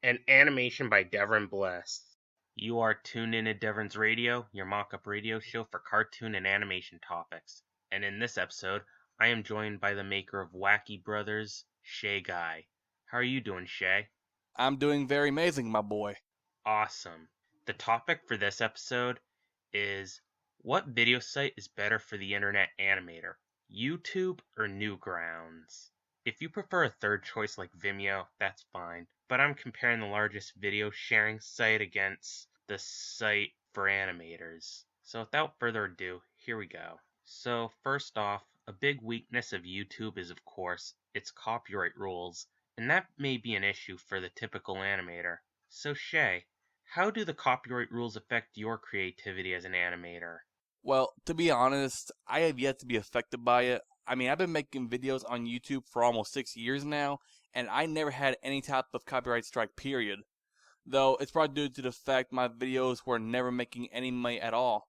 and animation by Devron Bliss. You are tuned in to Devron's Radio, your mock-up radio show for cartoon and animation topics. And in this episode, I am joined by the maker of Wacky Brothers, Shae. How are you doing, Shae? I'm doing very amazing, my boy. Awesome. The topic for this episode is what video site is better for the internet animator, YouTube or Newgrounds? If you prefer a third choice like Vimeo, that's fine, but I'm comparing the largest video sharing site against the site for animators. So without further ado, here we go. So first off, a big weakness of YouTube is of course its copyright rules, and that may be an issue for the typical animator. So Shae, how do the copyright rules affect your creativity as an animator? Well, to be honest, I have yet to be affected by it. I've been making videos on YouTube for almost 6 years now, and I never had any type of copyright strike, period. Though it's probably due to the fact my videos were never making any money at all.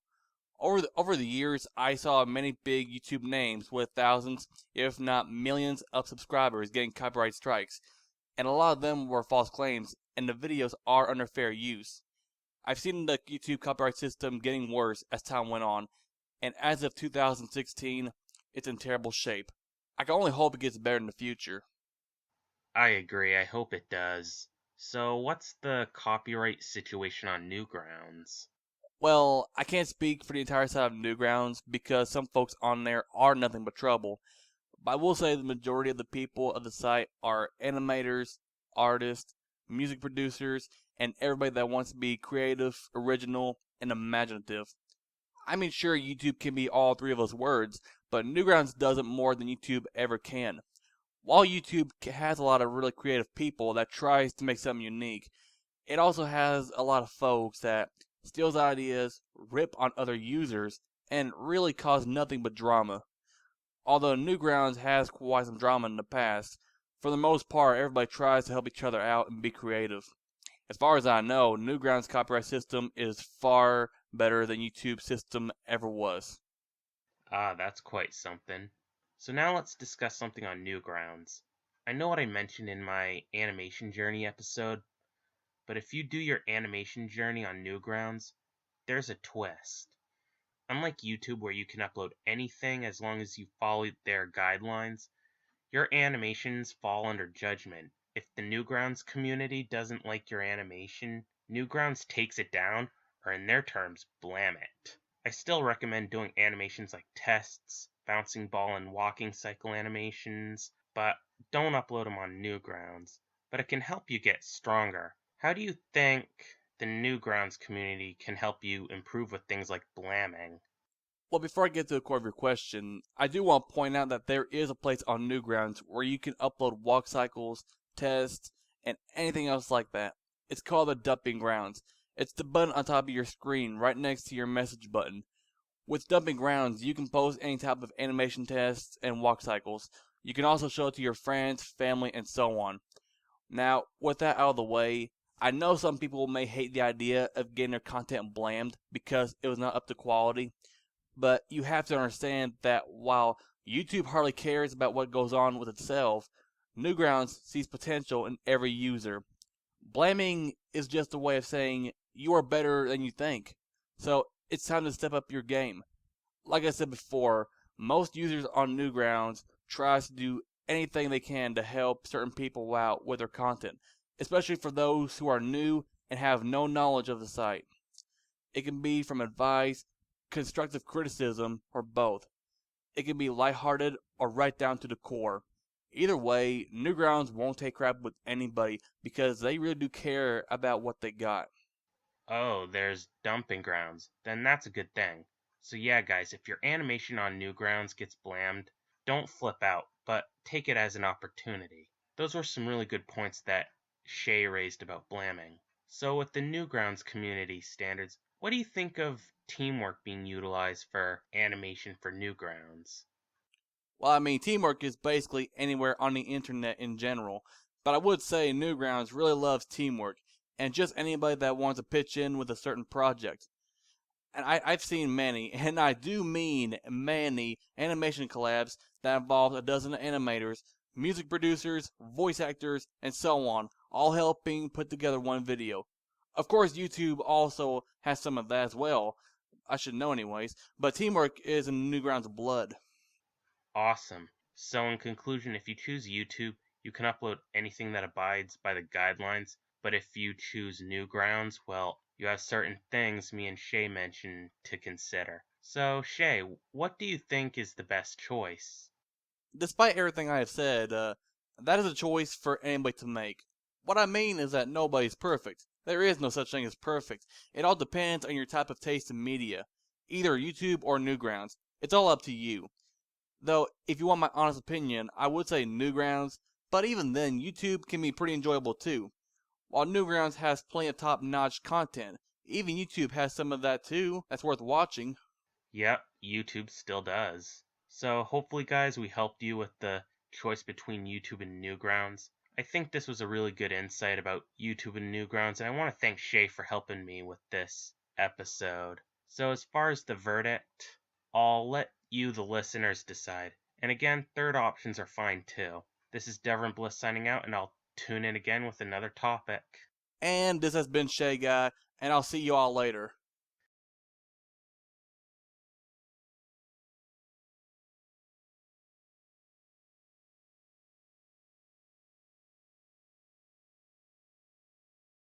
Over the years, I saw many big YouTube names with thousands, if not millions, of subscribers getting copyright strikes, and a lot of them were false claims, and the videos are under fair use. I've seen the YouTube copyright system getting worse as time went on, and as of 2016, it's in terrible shape. I can only hope it gets better in the future. I agree, I hope it does. So what's the copyright situation on Newgrounds? Well, I can't speak for the entire side of Newgrounds because some folks on there are nothing but trouble. But I will say the majority of the people of the site are animators, artists, music producers, and everybody that wants to be creative, original, and imaginative. Sure, YouTube can be all three of those words, but Newgrounds does it more than YouTube ever can. While YouTube has a lot of really creative people that tries to make something unique, it also has a lot of folks that steals ideas, rip on other users, and really cause nothing but drama. Although Newgrounds has quite some drama in the past, for the most part, everybody tries to help each other out and be creative. As far as I know, Newgrounds' copyright system is far better than YouTube's system ever was. Ah, that's quite something. So now let's discuss something on Newgrounds. I know what I mentioned in my animation journey episode, but if you do your animation journey on Newgrounds, there's a twist. Unlike YouTube where you can upload anything as long as you follow their guidelines, your animations fall under judgment. If the Newgrounds community doesn't like your animation, Newgrounds takes it down, or in their terms, blam it. I still recommend doing animations like tests, bouncing ball and walking cycle animations, but don't upload them on Newgrounds. But it can help you get stronger. How do you think the Newgrounds community can help you improve with things like blamming? Well, before I get to the core of your question, I do want to point out that there is a place on Newgrounds where you can upload walk cycles, tests, and anything else like that. It's called the Dumping Grounds. It's the button on top of your screen right next to your message button. With Dumping Grounds, you can post any type of animation tests and walk cycles. You can also show it to your friends, family, and so on. Now, with that out of the way, I know some people may hate the idea of getting their content blamed because it was not up to quality, but you have to understand that while YouTube hardly cares about what goes on with itself, Newgrounds sees potential in every user. Blaming is just a way of saying you are better than you think. So it's time to step up your game. Like I said before, most users on Newgrounds tries to do anything they can to help certain people out with their content, especially for those who are new and have no knowledge of the site. It can be from advice, constructive criticism, or both. It can be lighthearted or right down to the core. Either way, Newgrounds won't take crap with anybody because they really do care about what they got. Oh, there's dumping grounds. Then that's a good thing. So yeah, guys, if your animation on Newgrounds gets blamed, don't flip out, but take it as an opportunity. Those were some really good points that Shae raised about blaming. So with the Newgrounds community standards, what do you think of teamwork being utilized for animation for Newgrounds? Well, teamwork is basically anywhere on the internet in general, but I would say Newgrounds really loves teamwork, and just anybody that wants to pitch in with a certain project. And I've seen many, and I do mean many, animation collabs that involve a dozen animators, music producers, voice actors, and so on, all helping put together one video. Of course, YouTube also has some of that as well. I should know anyways, but teamwork is in Newgrounds' blood. Awesome. So, in conclusion, if you choose YouTube, you can upload anything that abides by the guidelines, but if you choose Newgrounds, well, you have certain things me and Shae mentioned to consider. So, Shae, what do you think is the best choice? Despite everything I have said, that is a choice for anybody to make. What I mean is that nobody's perfect. There is no such thing as perfect. It all depends on your type of taste in media, either YouTube or Newgrounds. It's all up to you. Though, if you want my honest opinion, I would say Newgrounds, but even then, YouTube can be pretty enjoyable too. While Newgrounds has plenty of top notch content, even YouTube has some of that too that's worth watching. Yep, YouTube still does. So, hopefully, guys, we helped you with the choice between YouTube and Newgrounds. I think this was a really good insight about YouTube and Newgrounds, and I want to thank Shae for helping me with this episode. So, as far as the verdict, I'll let you, the listeners, decide. And again, third options are fine too. This is Devron Bliss signing out, and I'll tune in again with another topic. And this has been Shae Guy, and I'll see you all later.